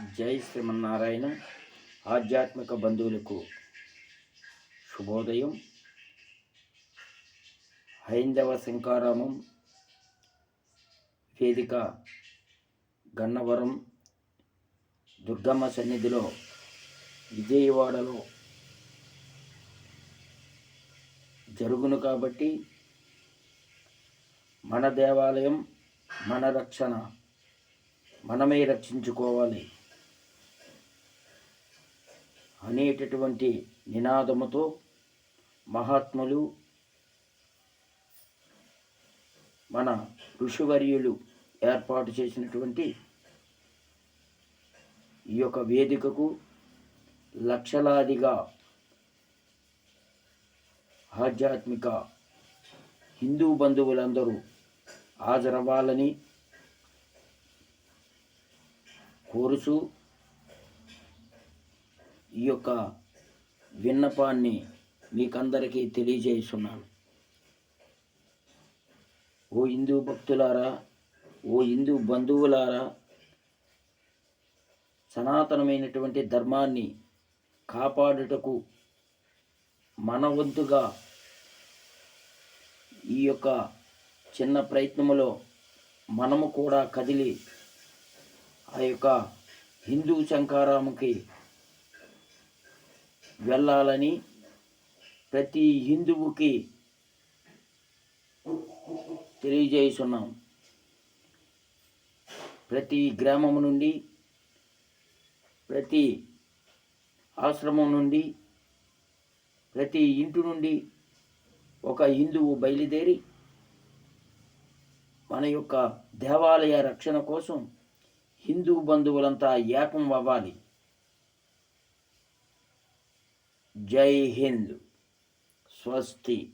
జై శ్రీమన్నారాయణ. ఆధ్యాత్మిక బంధువులకు శుభోదయం. హైందవ శంకారామం వేదిక గన్నవరం దుర్గమ్మ సన్నిధిలో విజయవాడలో జరుగును కాబట్టి మన దేవాలయం మన రక్షణ మనమే రక్షించుకోవాలి అనేటటువంటి నినాదముతో మహాత్ములు మన ఋషివర్యులు ఏర్పాటు చేసినటువంటి ఈ యొక్క వేదికకు లక్షలాదిగా ఆధ్యాత్మిక హిందూ బంధువులందరూ హాజరవ్వాలని కోరుచు ఈ యొక్క విన్నపాన్ని మీకందరికీ తెలియజేస్తున్నాను. ఓ హిందూ భక్తులారా, ఓ హిందూ బంధువులారా, సనాతనమైనటువంటి ధర్మాన్ని కాపాడుటకు మన వంతుగా ఈ యొక్క చిన్న ప్రయత్నములో మనము కూడా కదిలి ఆ యొక్క హిందూ శంకారాముకి వెళ్ళాలని ప్రతి హిందువుకి తెలియజేస్తున్నాం. ప్రతి గ్రామం నుండి, ప్రతి ఆశ్రమం నుండి, ప్రతి ఇంటి నుండి ఒక హిందువు బయలుదేరి మన యొక్క దేవాలయ రక్షణ కోసం హిందూ బంధువులంతా ఏకం అవ్వాలి. జై హింద్. స్వస్తి.